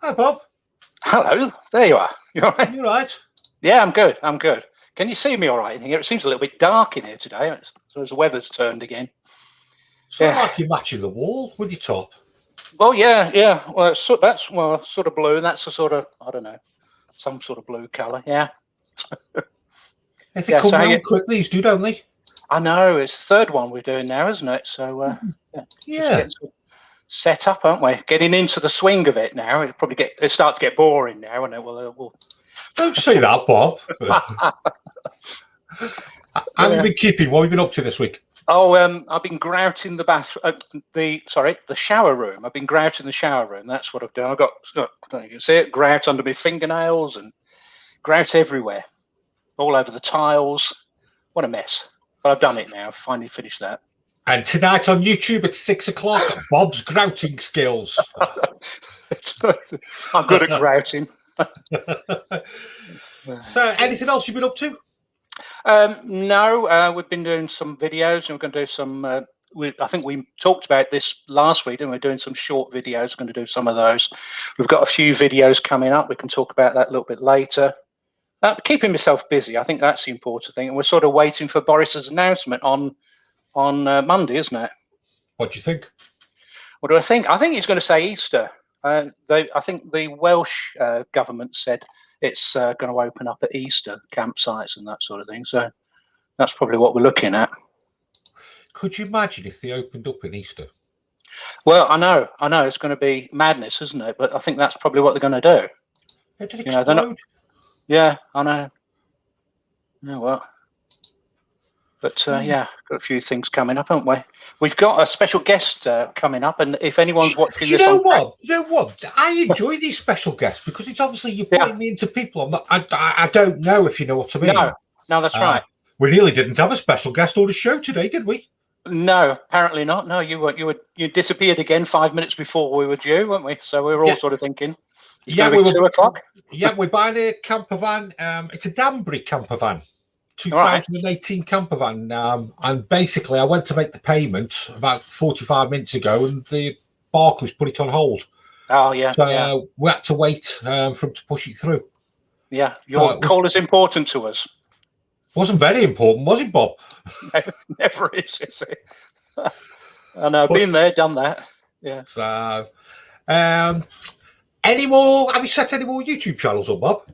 Hi, Bob. Hello, there you are. You all right? You all right? Yeah, I'm good. I'm good. Can you see me all right in here? It seems a little bit dark in here today, so as the weather's turned again. It's not like you're matching the wall with your top. Well, yeah. Well, that's sort of blue. That's a sort of, I don't know, some sort of blue colour. Yeah. They come round quick, these do, don't they? I know. It's the third one we're doing now, isn't it? So just getting set up, aren't we? Getting into the swing of it now. It starts to get boring now, and we'll. Don't say that, Bob. I've been keeping. What have you been up to this week? Oh, I've been grouting the shower room. I've been grouting the shower room. That's what I've done. I don't know if you can see it, grout under my fingernails and grout everywhere, all over the tiles. What a mess. But I've done it now. I've finally finished that. And tonight on YouTube at 6 o'clock, Bob's grouting skills. I'm good at grouting. So, anything else you've been up to? No, we've been doing some videos, and we're going to do some. I think we talked about this last week, and we're doing some short videos. We're going to do some of those. We've got a few videos coming up. We can talk about that a little bit later. Keeping myself busy, I think that's the important thing. And we're sort of waiting for Boris's announcement on Monday, isn't it? What do you think? What do I think? I think he's going to say Easter. I think the Welsh government said it's going to open up at Easter, campsites and that sort of thing. So that's probably what we're looking at. Could you imagine if they opened up in Easter? Well, I know. It's going to be madness, isn't it? But I think that's probably what they're going to do. It'd explode. Yeah, I know. Yeah, well. But got a few things coming up, haven't we? We've got a special guest coming up, and if anyone's watching this, you know what? I enjoy these special guests because it's obviously you're putting me into people. I don't know if you know what I mean. No, that's right. We nearly didn't have a special guest on the show today, did we? No, apparently not. No, you disappeared again 5 minutes before we were due, weren't we? So we were all sort of thinking, we were 2 o'clock. Yeah, we're buying a campervan. It's a Danbury campervan. 2018 campervan, and basically I went to make the payment about 45 minutes ago, and the Barclays put it on hold. Oh yeah, so we had to wait for him to push it through. Yeah, your call is important to us. Wasn't very important, was it, Bob? Never is it? I know, been there, done that. Yeah. So, any more? Have you set any more YouTube channels up, Bob?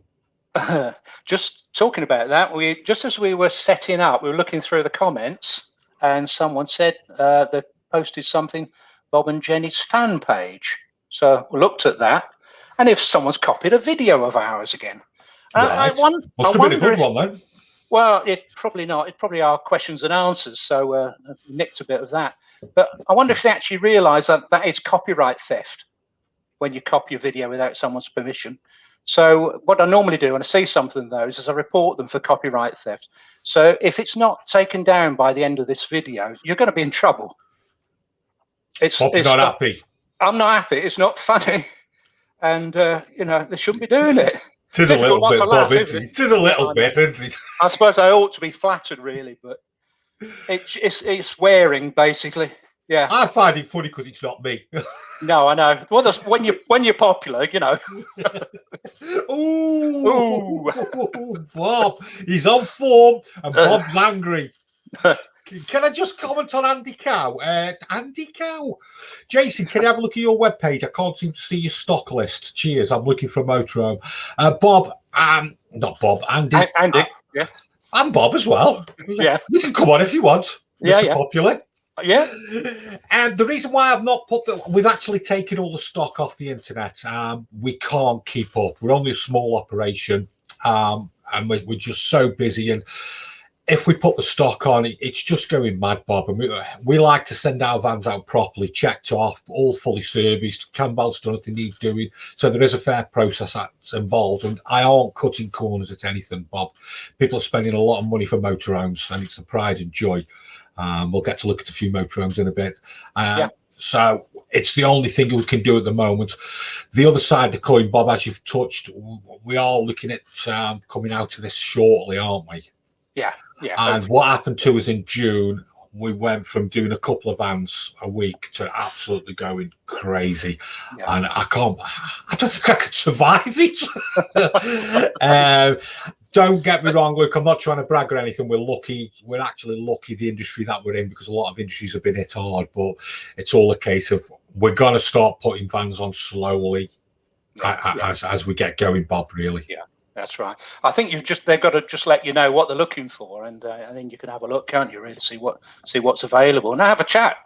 Just talking about that, just as we were setting up, we were looking through the comments, and someone said they posted something, Bob and Jenny's fan page. So we looked at that, and if someone's copied a video of ours again, right. Must have been a good one then. Well, probably not. It's probably our questions and answers, so I've nicked a bit of that. But I wonder if they actually realise that is copyright theft when you copy a video without someone's permission. So what I normally do when I see something of those is I report them for copyright theft. So if it's not taken down by the end of this video, you're going to be in trouble. It's not happy. I'm not happy. It's not funny. And, they shouldn't be doing it. It is a little bit, Bob, isn't it? It is a little bit, isn't it? I suppose I ought to be flattered, really, but it's wearing, basically. Yeah, I find it funny because it's not me. No, I know. Well, when you're popular, Ooh, Bob, he's on form, and Bob's angry. Can I just comment on Andy Cow? Andy Cow, Jason, can you have a look at your webpage? I can't seem to see your stock list. Cheers. I'm looking for a motorhome. Bob, not Bob, Andy. Andy, yeah. I'm Bob as well. Yeah, you can come on if you want. Mr. Popular. Yeah, and the reason why I've not we've actually taken all the stock off the internet. We can't keep up. We're only a small operation, and we're just so busy. And if we put the stock on, it's just going mad, Bob. And we like to send our vans out properly, checked off, all fully serviced. Cam belts done if they need doing. So there is a fair process that's involved, and I aren't cutting corners at anything, Bob. People are spending a lot of money for motorhomes, and it's a pride and joy. We'll get to look at a few motorhomes in a bit. So it's the only thing we can do at the moment. The other side of the coin, Bob, as you've touched, we are looking at coming out of this shortly, aren't we? Yeah. And what happened to us in June, we went from doing a couple of vans a week to absolutely going crazy. Yeah. And I don't think I could survive it. Don't get me wrong, Luke, I'm not trying to brag or anything. We're lucky. We're actually lucky the industry that we're in, because a lot of industries have been hit hard, but it's all a case of we're going to start putting vans on slowly as we get going, Bob, really. Yeah, that's right. I think they've got to just let you know what they're looking for, and then you can have a look, can't you, really, see what's available and have a chat.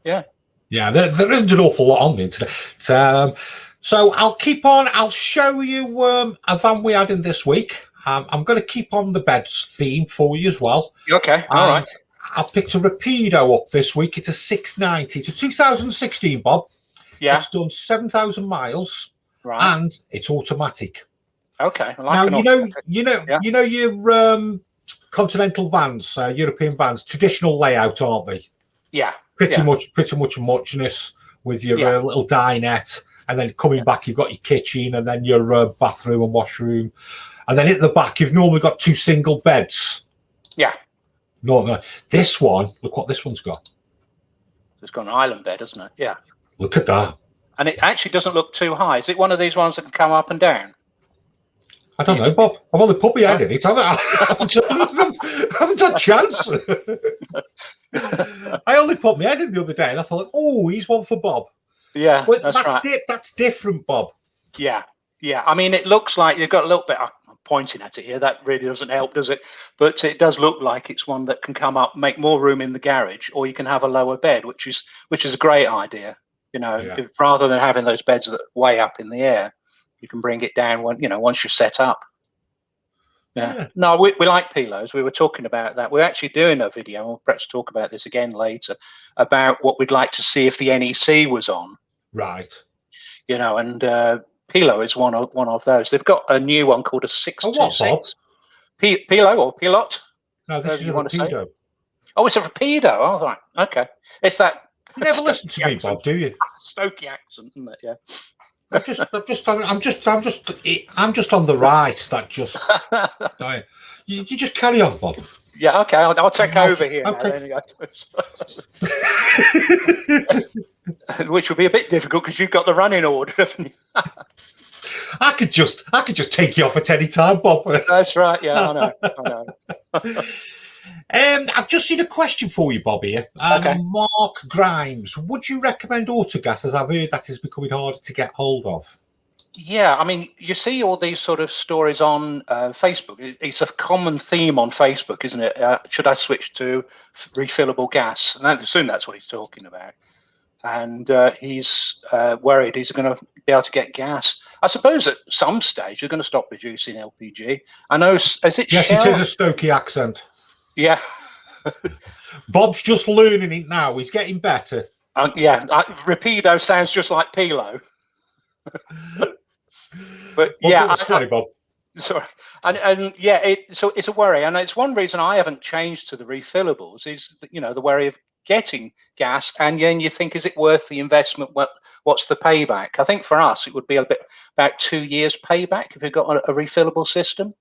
Yeah. Yeah, there isn't an awful lot on the internet. So I'll keep on. I'll show you a van we had in this week. I'm going to keep on the beds theme for you as well. Okay, all right. I picked a Rapido up this week. It's a 690. It's a 2016, Bob. Yeah. It's done 7,000 miles, right, and it's automatic. Okay. Now you know your continental vans, European vans, traditional layout, aren't they? Yeah. Pretty much a muchness with your little dinette, and then coming back you've got your kitchen, and then your bathroom and washroom, and then at the back you've normally got 2 single beds. Yeah. No, this one, look what this one's got. It's got an island bed, hasn't it? Yeah. Look at that. And it actually doesn't look too high. Is it one of these ones that can come up and down? I don't know, Bob. I've only put my head in it. I haven't had a chance. I only put my head in the other day, and I thought, oh, he's one for Bob. Yeah, but that's right. That's different, Bob. Yeah. I mean, it looks like you've got a little bit. I'm pointing at it here. That really doesn't help, does it? But it does look like it's one that can come up, make more room in the garage, or you can have a lower bed, which is a great idea. Rather than having those beds that are way up in the air, you can bring it down once you're set up. Yeah. No, we like Pilos. We were talking about that. We're actually doing a video. We'll perhaps talk about this again later about what we'd like to see if the NEC was on. Right. And Pilo is one of those. They've got a new one called a 626. Pilo or Pilot? No, this is a Rapido. Oh, it's a Rapido. Oh, right. Okay. It's that. You never listen to me, Bob, do you? Stokey accent, isn't it? Yeah. I'm just on the right. That just you just carry on, Bob. Yeah, okay. I'll take over here. Okay. Now, which will be a bit difficult because you've got the running order, haven't you? I could just take you off at any time, Bob. That's right. Yeah, I know. I've just seen a question for you, Bob, here. Okay. Mark Grimes, would you recommend Autogas, as I've heard that is becoming harder to get hold of? Yeah, I mean, you see all these sort of stories on Facebook. It's a common theme on Facebook, isn't it? Should I switch to refillable gas? And I assume that's what he's talking about. And he's worried he's going to be able to get gas. I suppose at some stage you're going to stop producing LPG. I know, is it Yes, Shell? it is a Stokey accent. Yeah. Bob's just learning it now. He's getting better. Rapido sounds just like Pilo. But sorry, Bob. Sorry, and so it's a worry, and it's one reason I haven't changed to the refillables is the worry of getting gas, and then you think, is it worth the investment? What's the payback? I think for us it would be about 2 years payback if you've got a refillable system.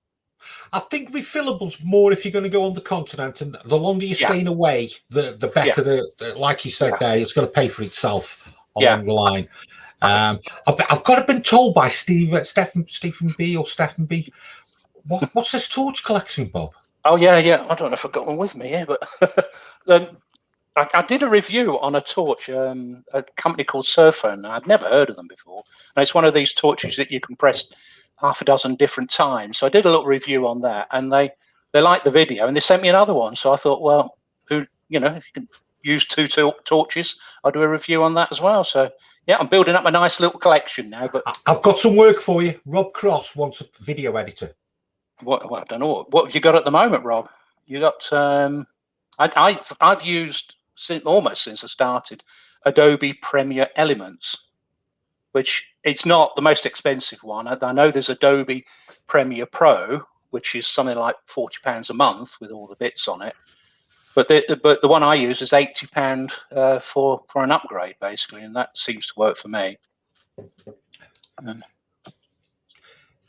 I think refillables more if you're going to go on the continent, and the longer you're staying away, the better. The like you said there, it's going to pay for itself along the line. I've got to been told by Stephen B. What's this torch collection, Bob? Oh yeah. I don't know if I've got one with me here, but I did a review on a torch, a company called Surfone. I'd never heard of them before, and it's one of these torches that you can press half a dozen different times. So I did a little review on that, and they liked the video, and they sent me another one. So I thought, well, if you can use 2 torches, I'll do a review on that as well. So yeah, I'm building up a nice little collection now. But I've got some work for you. Rob Cross wants a video editor. What I don't know. What have you got at the moment, Rob? You got? I've used almost since I started Adobe Premiere Elements, which it's not the most expensive one. I know there's Adobe Premiere Pro, which is something like £40 a month with all the bits on it. But the one I use is £80 for an upgrade, basically, and that seems to work for me.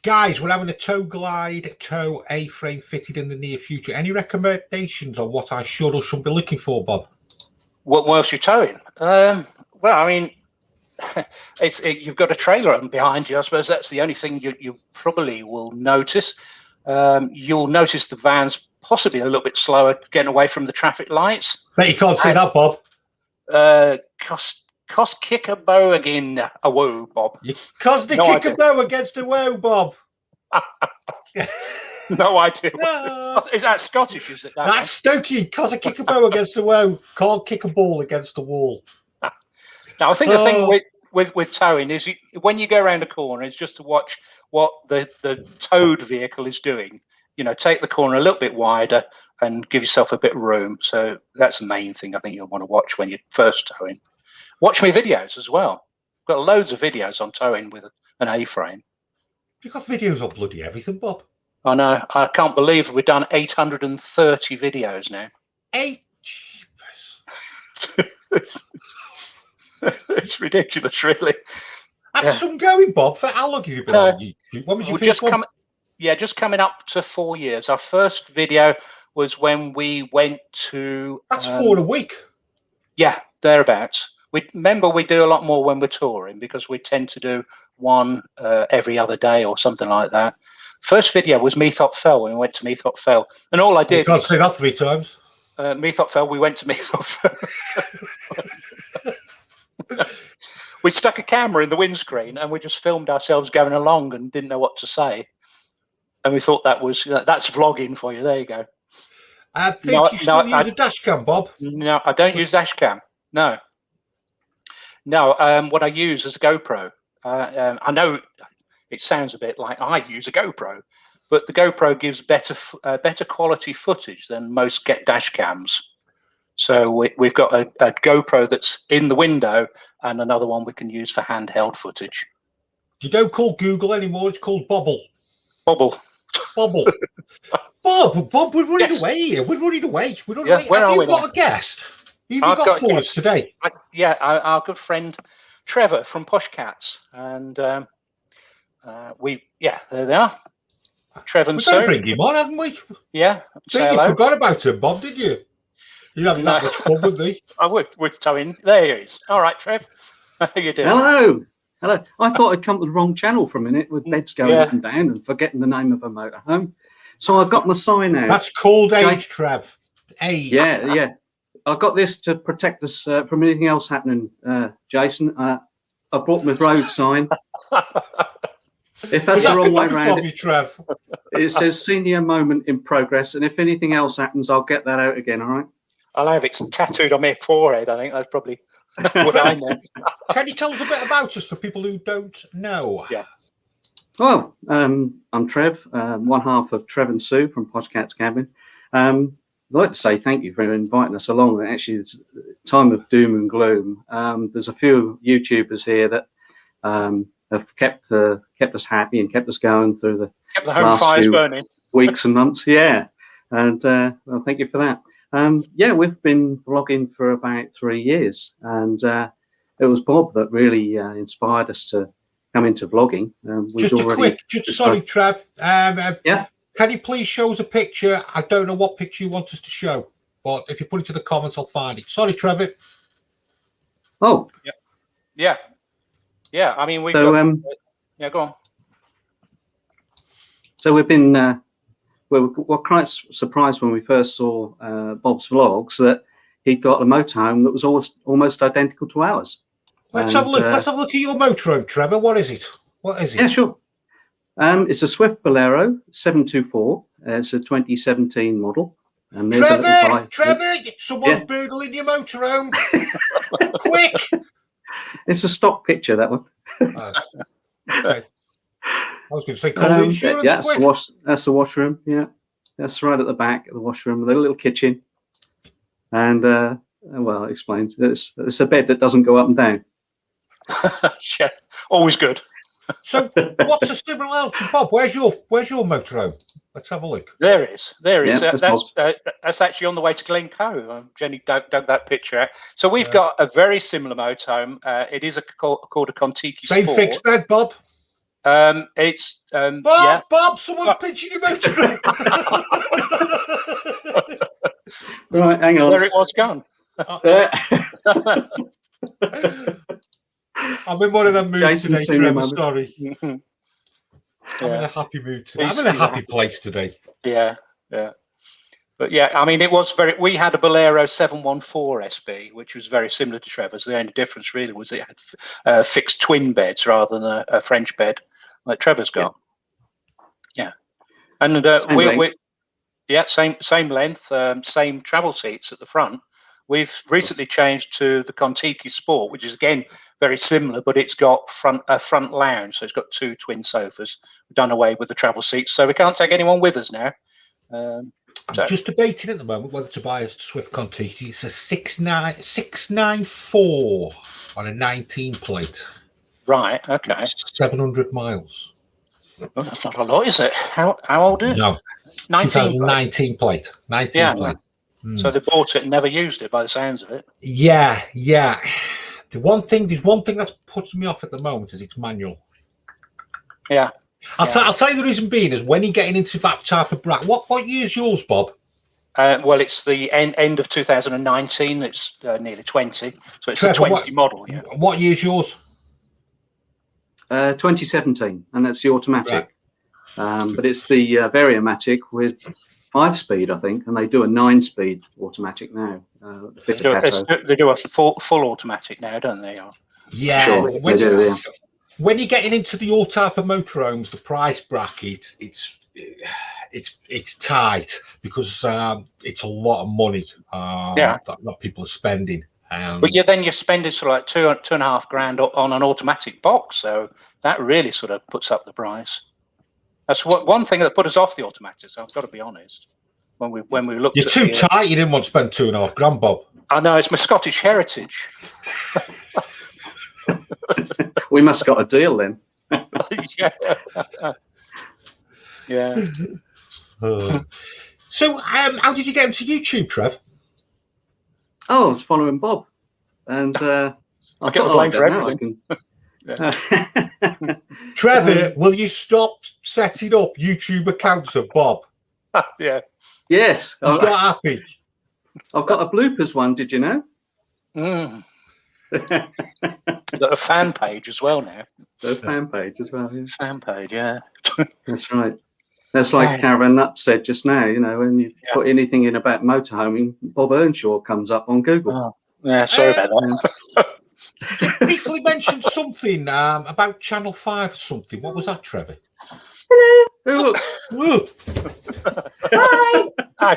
Guys, we're having a tow glide, tow A-frame fitted in the near future. Any recommendations on what I should or shouldn't be looking for, Bob? What else you're towing? Well, I mean, you've got a trailer on behind you. I suppose that's the only thing you probably will notice. You'll notice the van's possibly a little bit slower getting away from the traffic lights. Bet you can't see that, Bob. Cost kick a bow again. A whoa, Bob. Cos the kick a bow against a woe, Bob. No idea. No. Is that Scottish? Is it that? That's Stokey. Cos a kick a bow against a woe. Can't kick a ball against the wall. Now, I think the thing with towing is when you go around a corner, is just to watch what the towed vehicle is doing. You know, take the corner a little bit wider and give yourself a bit of room. So that's the main thing I think you'll want to watch when you're first towing. Watch my videos as well. Got loads of videos on towing with an A-frame. You've got videos on bloody everything, Bob. I know. I can't believe we've done 830 videos now. 8? It's ridiculous, really. That's some going, Bob. For how long have you been on YouTube? When was your first one? Just coming up to 4 years. Our first video was when we went to... That's 4 a week. Yeah, thereabouts. Remember, we do a lot more when we're touring because we tend to do one every other day or something like that. First video was Meathop Fell when we went to Meathop Fell. And all I did... You can't say that 3 times. Meathop Fell, we went to Meathop Fell. We stuck a camera in the windscreen and we just filmed ourselves going along and didn't know what to say. And we thought that's vlogging for you. There you go. I think you still use a dash cam, Bob. No, I don't use dash cam. No. What I use is a GoPro. I know it sounds a bit like I use a GoPro, but the GoPro gives better quality footage than most dash cams. So we've got a GoPro that's in the window and another one we can use for handheld footage. You don't call Google anymore, it's called Bobble. Bobble. Bob, we're running away here. We're running away. We're running away. Have you got a guest? You've got for us today. Our good friend Trevor from Poshcats. And there they are. Trevor and Sue. We bring him on, haven't we? Yeah. So you forgot about him, Bob, did you? You haven't that much fun with me. I would towing. There he is. All right, Trev. How you doing? Hello. I thought I'd come to the wrong channel for a minute with beds going up and down and forgetting the name of a motorhome. So I've got my sign out. That's called age, Trev. Age. Yeah. I've got this to protect us from anything else happening, Jason. I brought my road sign. If that's the wrong way around, it says senior moment in progress. And if anything else happens, I'll get that out again, all right? I'll have it tattooed on my forehead. I think that's probably what I know. Can you tell us a bit about us for people who don't know? Yeah. Well, I'm Trev, one half of Trev and Sue from Poshcats Cavern. I'd like to say thank you for inviting us along. Actually, it's a time of doom and gloom. There's a few YouTubers here that have kept us happy and kept us going through the home fires burning weeks and months. Yeah, and well, thank you for that. We've been vlogging for about 3 years, and it was Bob that really inspired us to come into vlogging. Sorry, Trev. Can you please show us a picture? I don't know what picture you want us to show, but if you put it to the comments, I'll find it. Sorry, Trevor. Oh. Yeah. I mean, go on. So we've been. We were quite surprised when we first saw Bob's vlogs that he'd got a motorhome that was almost identical to ours. Let's have a look. Let's have a look at your motorhome, Trevor. What is it? Yeah, sure. It's a Swift Bolero 724. It's a 2017 model. And Trevor, someone's burgling your motorhome. Quick! It's a stock picture, that one. Okay. I was going to say, call the insurance quick. That's the washroom. Yeah, that's right at the back of the washroom with a little kitchen. And well, it explains. It's a bed that doesn't go up and down. Yeah, always good. So, what's the similarity, Bob? Where's your motorhome? Let's have a look. There it is. Yeah, that's actually on the way to Glencoe. Jenny dug that picture out. So we've got a very similar motorhome. It is called a Kon-Tiki. Same Sport. fixed bed, Bob. It's Bob, yeah. Bob, someone's pitching your motor. Right, hang on. There it was gone. I'm in one of them moods Jason's today, seen Trevor. him. Sorry. I'm in a happy mood today. I'm in a happy place today. Yeah. But yeah, I mean, it was we had a Bolero 714 SB, which was very similar to Trevor's. The only difference really was it had fixed twin beds rather than a French bed like Trevor's got. Yeah. And same length, same travel seats at the front. We've recently changed to the Kon-Tiki Sport, which is again very similar, but it's got a front lounge, so it's got 2 twin sofas. We've done away with the travel seats, so we can't take anyone with us now. I'm just debating at the moment whether to buy a Swift Kon-Tiki. It's a 694 on a 19 plate. Right. Okay. 700 miles. Well, that's not a lot, is it? How old is it? No. 2019 plate. 19 plate. So they bought it and never used it by the sounds of it. Yeah. There's one thing that's putting me off at the moment is it's manual. Yeah. I'll tell you the reason being is when you're getting into that type of bracket. What year's yours, Bob? Well, it's the end of 2019. It's nearly 20. So it's Trevor, a 20 model. Yeah. What year's yours? 2017, and that's the automatic. Right. But it's the Variomatic with 5-speed, I think, and they do a 9-speed automatic now. They do a full automatic now, don't they? Yeah. Sure, they do, yeah. When you're getting into the all type of motorhomes, the price bracket it's tight because it's a lot of money that people are spending. But then you're spending sort of like $2,500 on an automatic box, so that really sort of puts up the price. That's one thing that put us off the automatics. I've got to be honest. When we looked, you're too tight. You didn't want to spend $2,500, Bob. I know, it's my Scottish heritage. We must have got a deal then. Yeah. So, how did you get into YouTube, Trev? Oh, I was following Bob, and I get the blame for everything. Trevor, will you stop setting up YouTube accounts of Bob? Yeah. Yes. He's not happy. I've got a bloopers one. Did you know? Got a fan page as well now. A fan page as well. Yeah. Fan page, yeah. That's right. That's like Caravan Nut said just now. You know, when you put anything in about motorhoming, Bob Earnshaw comes up on Google. Oh, yeah, sorry about that. You briefly mentioned something about Channel 5 or something. What was that, Trevor? Hello. Look. Hi.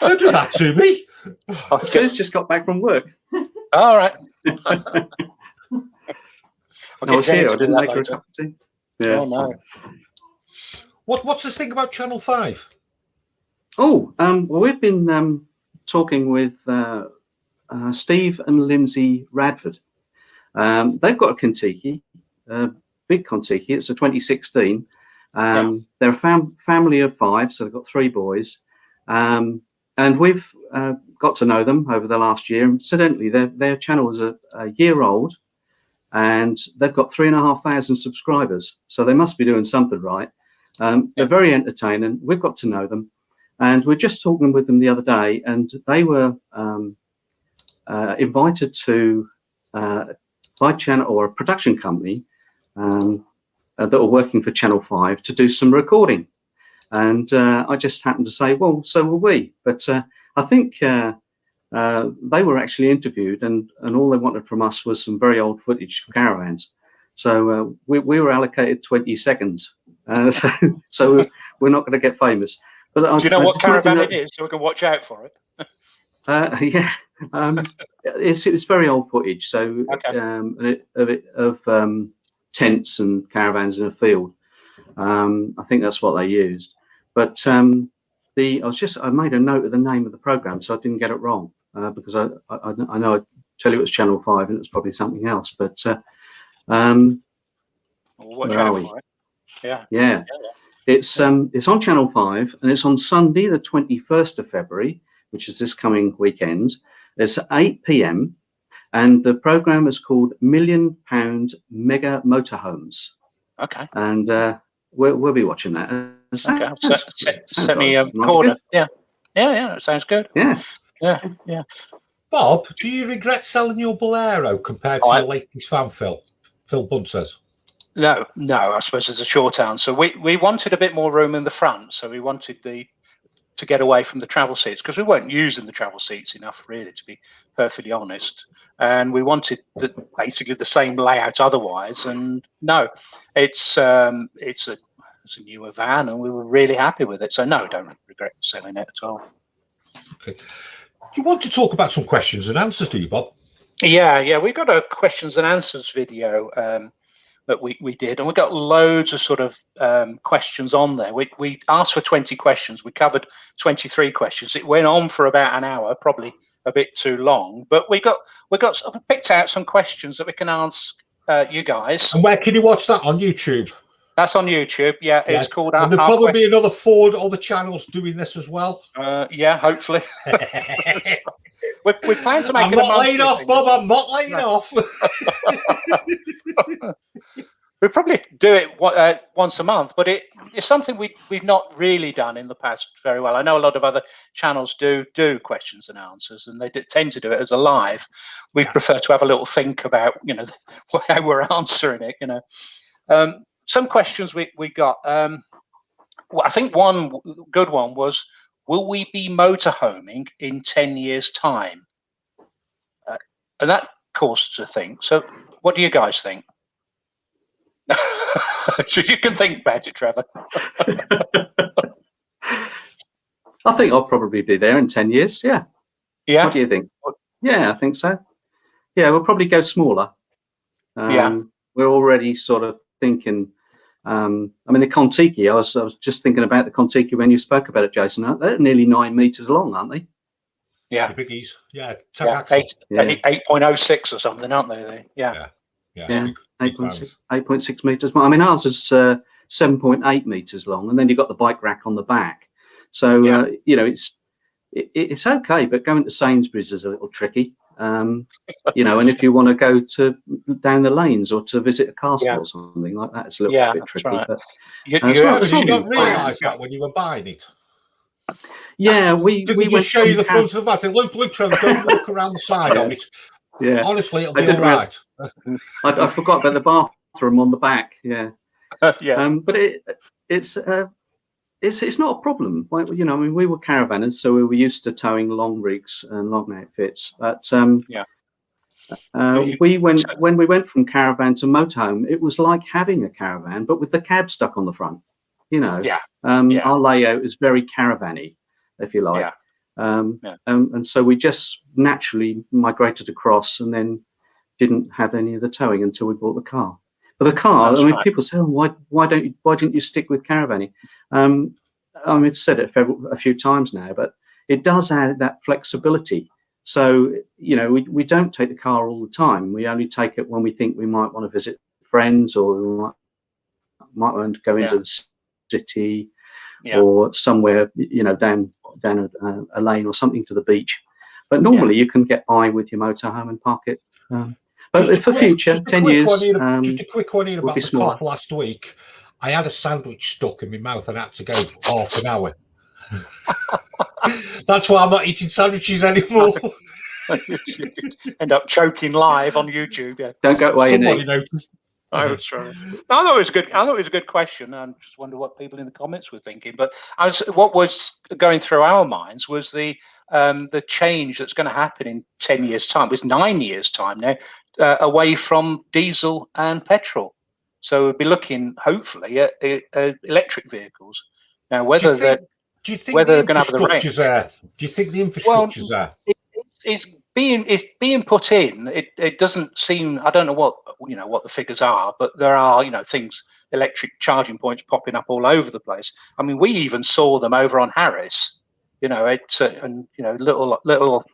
Don't do that to me. Sue's just got back from work. All right. I was here. I didn't make her a cup of tea. Yeah. Oh, no. What's this thing about Channel 5? Oh, well, we've been talking with Steve and Lindsay Radford. They've got a Kon-Tiki, big Kon-Tiki. It's a 2016. They're a family of 5, so they've got 3 boys. And we've got to know them over the last year. Incidentally, their channel is a year old, and they've got 3,500 subscribers. So they must be doing something right. They're very entertaining. We've got to know them, and we're just talking with them the other day, and they were invited to by channel or a production company that were working for Channel 5 to do some recording. And I just happened to say, well, so will we. But I think they were actually interviewed, and all they wanted from us was some very old footage of caravans. So we were allocated 20 seconds. So we're not going to get famous. But do you know what caravan it is, so we can watch out for it? Yeah, it's very old footage. So of tents and caravans in a field. I think that's what they used. But I made a note of the name of the program, so I didn't get it wrong because I know I tell you it was Channel 5 and it's probably something else. But watch out for it. Yeah. It's on Channel 5 and it's on Sunday, the 21st of February, which is this coming weekend. It's at 8 p.m. and the program is called £1 Million Mega Motorhomes. Okay. And we'll be watching that. Okay. Set me a corner. Yeah. It sounds good. Yeah. Bob, do you regret selling your Bolero compared to your latest fan, Phil Bunt says? No, I suppose it's a short answer. We wanted a bit more room in the front, so we wanted to get away from the travel seats, because we weren't using the travel seats enough, really, to be perfectly honest. And we wanted basically the same layout otherwise. And no, it's a newer van, and we were really happy with it. So no, don't regret selling it at all. Okay. Do you want to talk about some questions and answers, do you, Bob? Yeah. We got a questions and answers video that we did, and we got loads of sort of questions on there. We asked for 20 questions. We covered 23 questions. It went on for about an hour, probably a bit too long, but we got sort of picked out some questions that we can ask you guys. And where can you watch that? On YouTube? That's on YouTube. Yeah, it's called. And there'll probably be another 4 other channels doing this as well. Yeah, hopefully. We plan to make I'm not laying off, Bob. I'm not laying off. We probably do it once a month, but it's something we've not really done in the past very well. I know a lot of other channels do questions and answers, and they tend to do it as a live. We prefer to have a little think about, how we're answering it. Some questions we got. Well, I think one good one was, will we be motorhoming in 10 years' time? And that caused us to think. So what do you guys think? So you can think about it, Trevor. I think I'll probably be there in 10 years. Yeah. Yeah. What do you think? Yeah, I think so. Yeah, we'll probably go smaller. We're already sort of thinking. The Kon-Tiki, I was just thinking about the Kon-Tiki when you spoke about it, Jason. They're nearly 9 meters long, aren't they? Yeah. The biggies. Yeah. 8.06 or something, aren't they? Yeah. 8.6 meters. I mean, ours is 7.8 meters long, and then you've got the bike rack on the back. So it's okay, but going to Sainsbury's is a little tricky. And if you want to go down the lanes or to visit a castle or something like that, it's a little bit tricky. Right. But you didn't realise that when you were buying it. Yeah, we just show you the front of the van. Say, look, Trevor, don't walk around the side of it. Yeah, honestly, it'll be all right. I forgot about the bathroom on the back. Yeah, but it's not a problem. We were caravanners, so we were used to towing long rigs and long outfits. But when we went from caravan to motorhome, it was like having a caravan, but with the cab stuck on the front. Our layout is very caravan-y, if you like. And so we just naturally migrated across, and then didn't have any of the towing until we bought the car. But the car, people say, why didn't you stick with caravan-y? I've said it a few times now, but it does add that flexibility. So, we don't take the car all the time. We only take it when we think we might want to visit friends, or we might want to go into the city or somewhere, down a lane or something to the beach. But normally you can get by with your motorhome and park it. But for future, 10 years, just a quick one in about the cough last week. I had a sandwich stuck in my mouth and I had to go for half an hour. That's why I'm not eating sandwiches anymore. End up choking live on YouTube. Yeah. Don't go away. Somebody noticed. I was trying. I thought it was a good question. I just wonder what people in the comments were thinking. But what was going through our minds was the change that's going to happen in 10 years' time. It's 9 years' time now, away from diesel and petrol. So we'll be looking, hopefully, at electric vehicles. Now, whether they're going to have the range. Do you think the infrastructure's there? It's being put in. It doesn't seem. I don't know what the figures are, but there are things, electric charging points popping up all over the place. I mean, we even saw them over on Harris. Little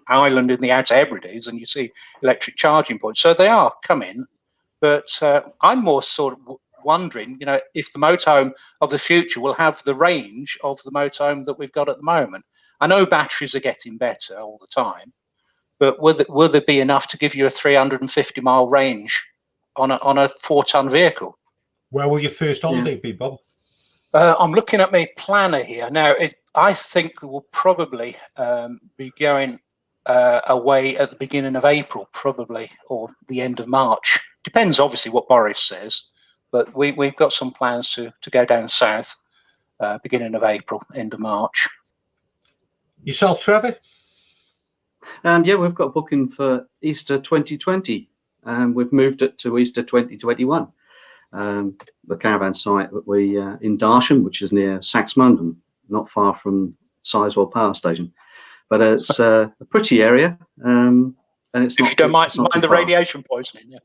island in the Outer Hebrides, and you see electric charging points. So they are coming. But I'm more sort of wondering, if the motorhome of the future will have the range of the motorhome that we've got at the moment. I know batteries are getting better all the time, but will there be enough to give you a 350-mile range on a 4-ton vehicle? Where will your first holiday be, Bob? I'm looking at my planner here now. I think we'll probably be going away at the beginning of April, probably, or the end of March. Depends, obviously, what Boris says. But we've got some plans to go down south, beginning of April, end of March. Yourself, Trevor? Yeah, we've got a booking for Easter 2020. We've moved it to Easter 2021. The caravan site that we in Darsham, which is near Saxmundham, not far from Sizewell Power Station. But it's a pretty area, and it's if you don't mind the radiation poisoning, yeah.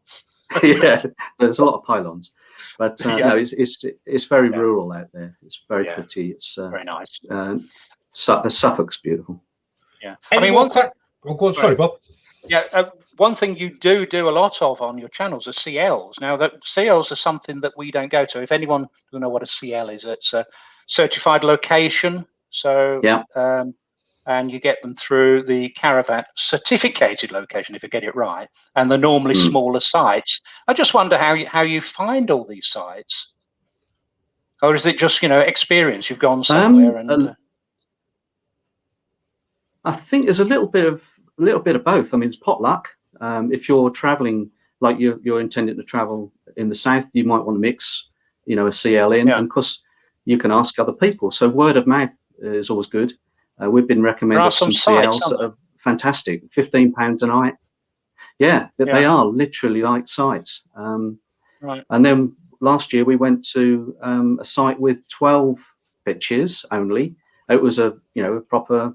Yeah, there's a lot of pylons, but no, it's very rural out there. It's very pretty. It's very nice. Suffolk's beautiful. Yeah, I mean, one thing. Oh, go on, sorry, Bob. Yeah, one thing you do a lot of on your channels are CLs. Now, that CLs are something that we don't go to. If anyone doesn't know what a CL is, it's a certified location. So, and you get them through the Caravan certificated location, if you get it right, and the normally smaller sites. I just wonder how you find all these sites, or is it just experience? You've gone somewhere and. I think there's a little bit of both. I mean, it's potluck. If you're traveling, like you're intending to travel in the south, you might want to mix, a CL in, and of course you can ask other people. So word of mouth is always good. We've been recommended some CLs that are fantastic, £15 a night. Yeah, they are literally like sites. Right. And then last year we went to a site with 12 pitches only. It was a proper.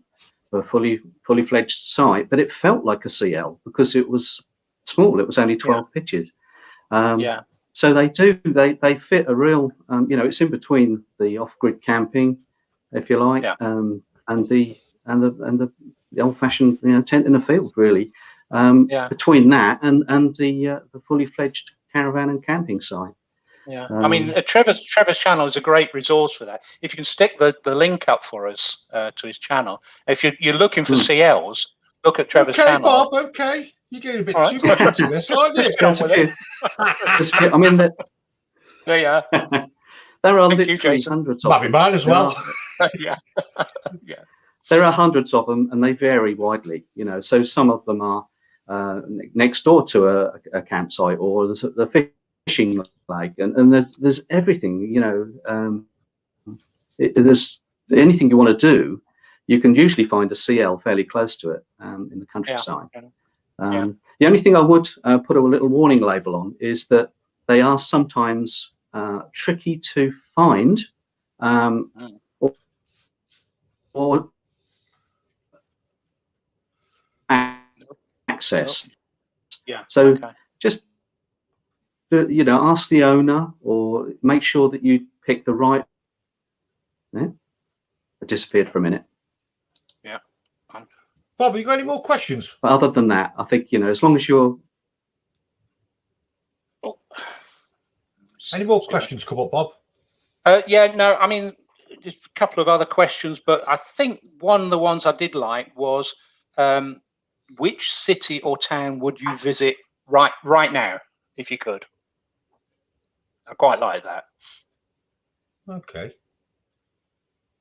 A fully fledged site, but it felt like a CL because it was small. It was only 12 pitches. So they fit a real. It's in between the off-grid camping, if you like, and the old-fashioned tent in the field, really. Between that and the fully fledged caravan and camping site. Yeah, I mean, Trevor's channel is a great resource for that. If you can stick the link up for us to his channel, if you're looking for CLs, look at Trevor's channel. Bob, okay, you're getting a bit too much into this, aren't you? I mean, there are literally hundreds of them. Might be mine as well. Yeah. There are hundreds of them, and they vary widely. So some of them are next door to a campsite, or the fishing lake, and there's everything. There's anything you want to do, you can usually find a CL fairly close to it in the countryside. The only thing I would put a little warning label on is that they are sometimes tricky to find or access. So just ask the owner, or make sure that you pick the right. I disappeared for a minute. Yeah. Bob, you got any more questions? But other than that, I think as long as you're. Any more questions come up, Bob? No. I mean, just a couple of other questions, but I think one of the ones I did like was, which city or town would you visit right now if you could? I quite like that. Okay.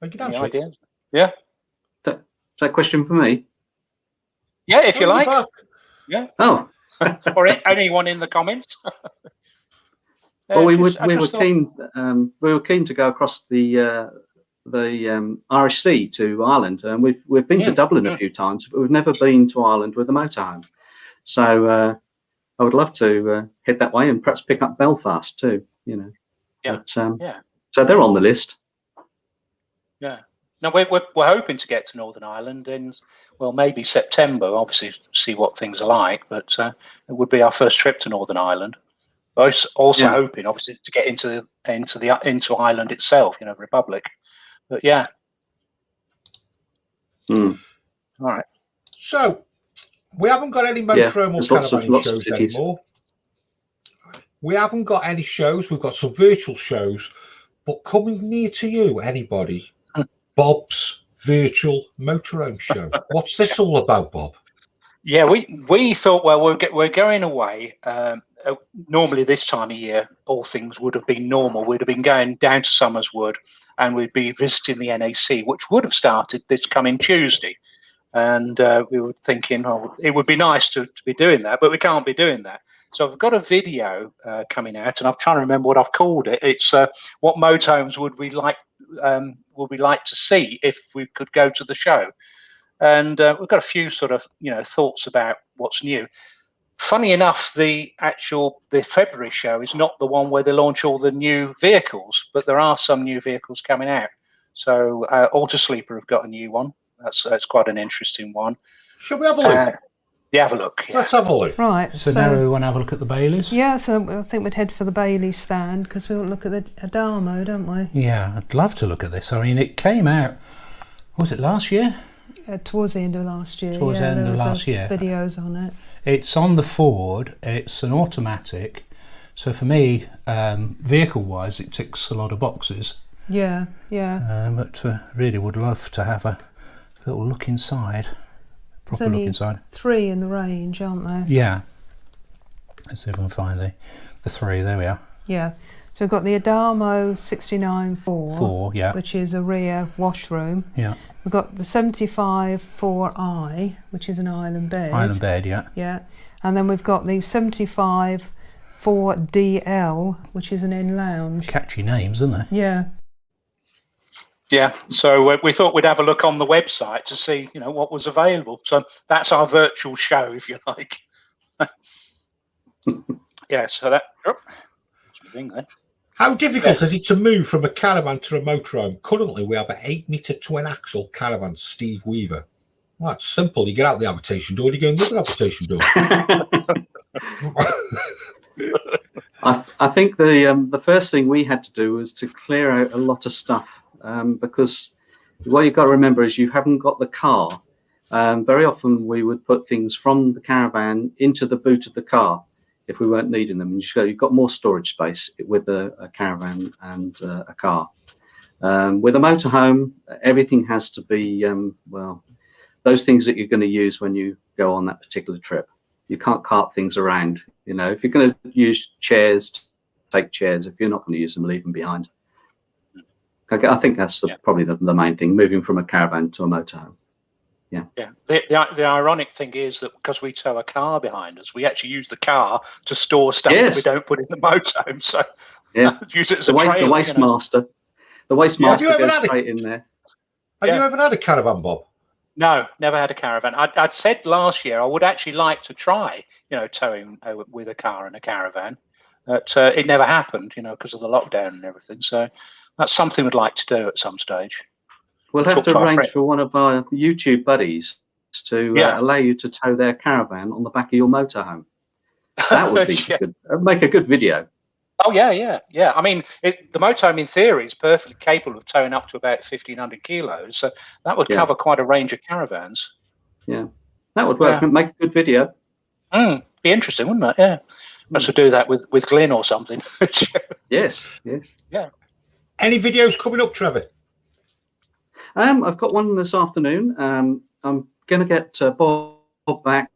Any ideas? Yeah. Is that a question for me? Yeah, if you like. Yeah. Oh. Or anyone in the comments. Well, we were keen. We were keen to go across the Irish Sea to Ireland, and we've been to Dublin a few times, but we've never been to Ireland with a motorhome. So I would love to head that way and perhaps pick up Belfast too. But, so they're on the list. Yeah. No, we're hoping to get to Northern Ireland in, maybe September. Obviously, see what things are like, but it would be our first trip to Northern Ireland. Also hoping, obviously, to get into Ireland itself, Republic. But yeah. All right. So we haven't got any Motorhome or Caravan shows anymore. We haven't got any shows. We've got some virtual shows, but coming near to you, anybody, Bob's virtual Motorhome show. What's this all about, Bob? Yeah, we thought, well, we're going away. Normally this time of year, all things would have been normal. We'd have been going down to Somerswood, and we'd be visiting the NAC, which would have started this coming Tuesday. And we were thinking, oh, it would be nice to be doing that, but we can't be doing that. So I've got a video coming out, and I'm trying to remember what I've called it. It's what motorhomes would we like to see if we could go to the show. And we've got a few sort of thoughts about what's new. Funny enough, the February show is not the one where they launch all the new vehicles, but there are some new vehicles coming out. So Autosleeper have got a new one. That's quite an interesting one. Shall we have a look? Yeah, have a look. Yeah. Let's have a look. Right. So now we want to have a look at the Baileys? Yeah, so I think we'd head for the Bailey stand because we want to look at the Adamo, don't we? Yeah, I'd love to look at this. I mean, it came out, was it last year? Towards the end of last year. Towards the end of last year. Videos on it. It's on the Ford. It's an automatic. So for me, vehicle-wise, it ticks a lot of boxes. Yeah, yeah. But really would love to have a little look inside. Proper look inside. 3 in the range, aren't there? Yeah. Let's see if I can find the 3. There we are. Yeah. So we've got the Adamo 69-4, yeah, which is a rear washroom. Yeah. We've got the 75-4i, which is an island bed. Island bed, yeah. Yeah. And then we've got the 75-4DL, which is an in lounge. Catchy names, aren't they? Yeah. Yeah, so we thought we'd have a look on the website to see, what was available. So that's our virtual show, if you like. Yeah, so that. Oh, what's my thing there? How difficult is it to move from a caravan to a motorhome? Currently, we have an 8-metre twin-axle caravan, Steve Weaver. Well, it's simple. You get out the habitation door, you go in the other habitation door. I think the first thing we had to do was to clear out a lot of stuff because what you've got to remember is you haven't got the car. Very often we would put things from the caravan into the boot of the car if we weren't needing them. And you've got more storage space with a caravan and a car. With a motorhome, everything has to be, those things that you're going to use when you go on that particular trip. You can't cart things around. If you're going to use chairs, take chairs. If you're not going to use them, leave them behind. I think that's probably the main thing, moving from a caravan to a motorhome. Yeah. Yeah. The ironic thing is that because we tow a car behind us, we actually use the car to store stuff that we don't put in the motorhome. So use it as a trailer. The waste master. The waste master goes straight in there. Have you ever had a caravan, Bob? No, never had a caravan. I'd said last year I would actually like to try, towing with a car and a caravan. But it never happened, because of the lockdown and everything. So that's something we'd like to do at some stage. We'll have to arrange for one of our YouTube buddies to allow you to tow their caravan on the back of your motorhome. That would be good. Make a good video. Oh, yeah. I mean, the motorhome, in theory, is perfectly capable of towing up to about 1,500 kilos. So that would cover quite a range of caravans. Yeah, that would work. Make a good video. Be interesting, wouldn't it? Yeah. Must have do that with Glyn or something. Yes. Yeah. Any videos coming up, Trevor? I've got one this afternoon. I'm going to get Bob back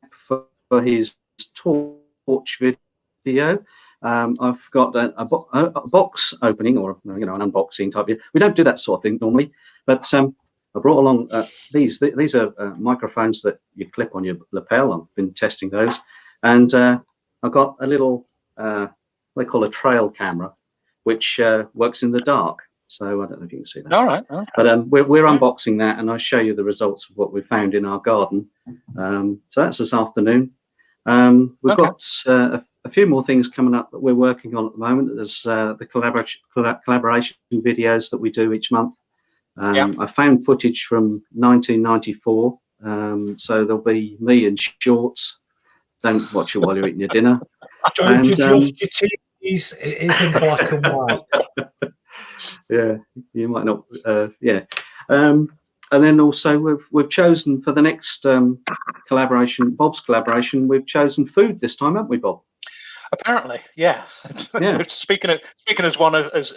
for his torch video. I've got a box opening or an unboxing type. We don't do that sort of thing normally, but I brought along these. These are microphones that you clip on your lapel. I've been testing those, and I've got a little they call a trail camera, which works in the dark. So I don't know if you can see that. All right. But we're unboxing that, and I'll show you the results of what we found in our garden. So that's this afternoon. We've got a few more things coming up that we're working on at the moment. There's the collaboration videos that we do each month. I found footage from 1994. So there'll be me in shorts. Don't watch it while you're eating your dinner. Don't adjust your TVs. It is in black and white. Yeah, you might not. And then also we've chosen for the next collaboration, Bob's collaboration. We've chosen food this time, haven't we, Bob? Apparently, yeah. Speaking as one as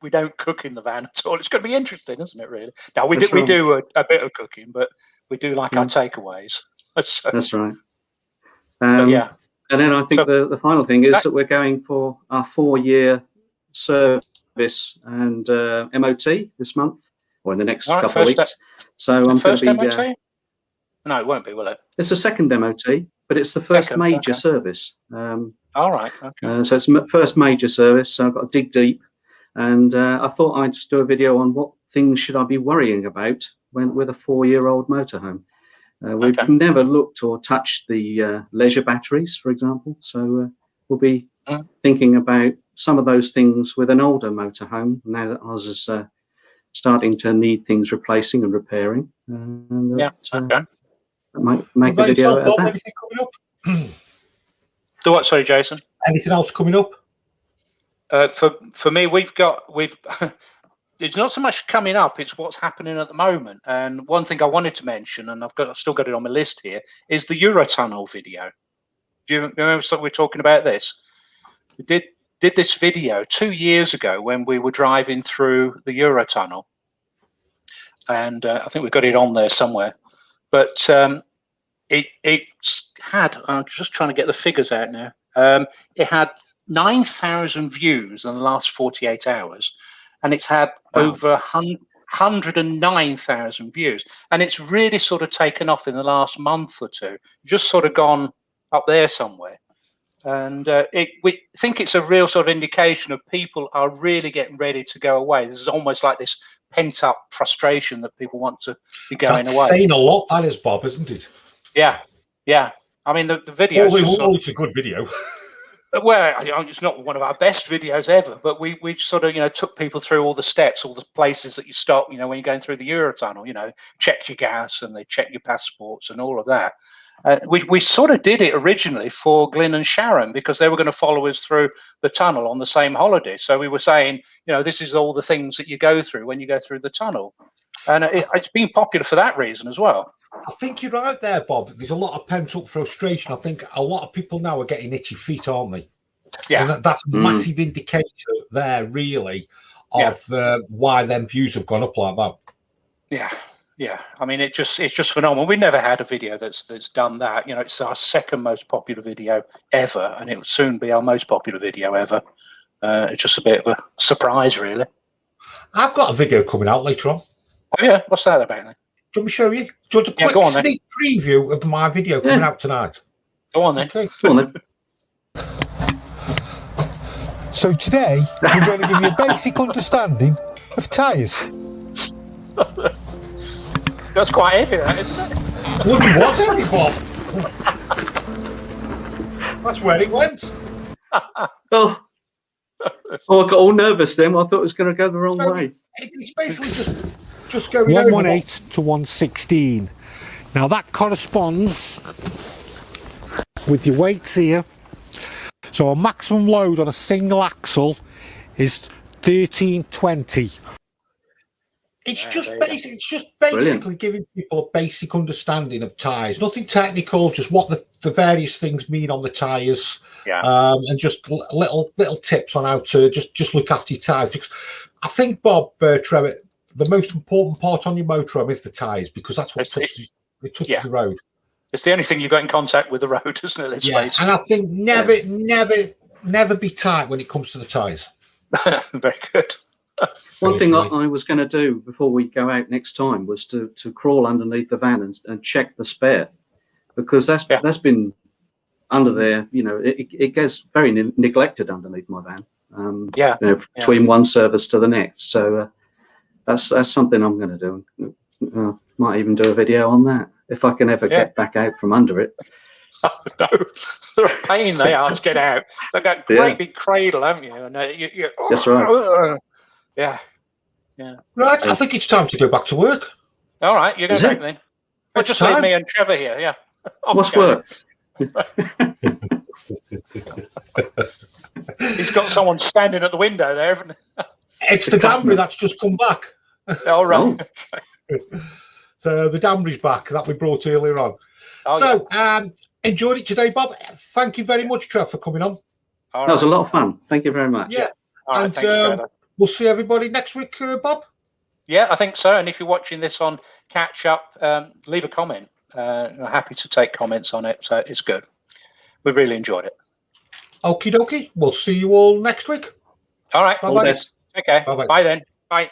we don't cook in the van at all. It's going to be interesting, isn't it? Really. Now we do a bit of cooking, but we do like our takeaways. So, That's right. yeah. And then I think the final thing is that we're going for our 4-year service and MOT this month, or in the next couple of weeks. So I'm going to be... MOT? No, it won't be, will it? It's the second MOT, but it's the first major service. All right. Okay. So it's the first major service, so I've got to dig deep. And I thought I'd just do a video on what things should I be worrying about with a 4-year-old motorhome. We've never looked or touched the leisure batteries, for example. So we'll be thinking about some of those things with an older motorhome now that ours is starting to need things replacing and repairing. That might make a video out of that. Anything coming up? Do what? Sorry, Jason. Anything else coming up? For me, we've it's not so much coming up, it's what's happening at the moment. And one thing I wanted to mention, and I've still got it on my list here, is the Eurotunnel video. Do you remember we're talking about this? We did this video 2 years ago when we were driving through the Eurotunnel. And I think we've got it on there somewhere. But it had, I'm just trying to get the figures out now. It had 9,000 views in the last 48 hours. And it's had over 109,000 views. And it's really sort of taken off in the last month or two, just sort of gone up there somewhere. And we think it's a real sort of indication of people are really getting ready to go away. This is almost like this pent-up frustration that people want to be going away. That's saying a lot, that is, Bob, isn't it? Yeah. I mean, the video... It's a good video. Well, it's not one of our best videos ever, but we sort of, took people through all the steps, all the places that you stop, when you're going through the Eurotunnel, check your gas and they check your passports and all of that. We sort of did it originally for Glyn and Sharon because they were going to follow us through the tunnel on the same holiday. So we were saying, this is all the things that you go through when you go through the tunnel. And it's been popular for that reason as well. I think you're right there, Bob. There's a lot of pent-up frustration. I think a lot of people now are getting itchy feet, aren't they? Yeah. And that's a massive indicator there, really, of why them views have gone up like that. Yeah. I mean, it's just phenomenal. We never had a video that's done that. It's our second most popular video ever, and it will soon be our most popular video ever. It's just a bit of a surprise, really. I've got a video coming out later on. Oh, yeah? What's that about, then? Do you want me to show you? Do you want a quick sneak preview of my video coming out tonight? Go on, then. Okay. Go on, then. So today, we're going to give you a basic understanding of tyres. That's quite heavy, that, isn't it? Well, it was heavy, Bob. That's where it went. Oh, I got all nervous then. I thought it was going to go the wrong way. It's basically just going 118 to 116. Now that corresponds with your weights here. So a maximum load on a single axle is 1320. It's just basic. It's just basically giving people a basic understanding of tyres. Nothing technical, just what the various things mean on the tyres. Yeah. And just little tips on how to just look after your tyres. Because I think, Bob, Trevor, the most important part on your motorhome is the tyres, because that's what touches the road. It's the only thing you've got in contact with the road, isn't it? Let's face it. And I think never be tight when it comes to the tyres. Very good. One thing I was going to do before we go out next time was to crawl underneath the van and check the spare, because that's been under there. It gets very neglected underneath my van. Between one service to the next. So that's something I'm going to do. Might even do a video on that if I can ever get back out from under it. Oh, no, they're a pain. They are to get out. They've got a great big cradle, haven't you? And that's right. Yeah. Right, I think it's time to go back to work. All right, you go back then. We'll just leave me and Trevor here, yeah. What's work? He's got someone standing at the window there, haven't he? It's the Danbury that's just come back. All right. So the Danbury's back that we brought earlier on. Enjoyed it today, Bob. Thank you very much, Trev, for coming on. That was a lot of fun. Thank you very much. Yeah. All right, thanks, Trevor. We'll see everybody next week, Bob. Yeah, I think so. And if you're watching this on catch up, leave a comment. Happy to take comments on it. So it's good. We've really enjoyed it. Okie dokie. We'll see you all next week. All right. Bye All bye. the best. Okay. Bye bye. Bye then. Bye.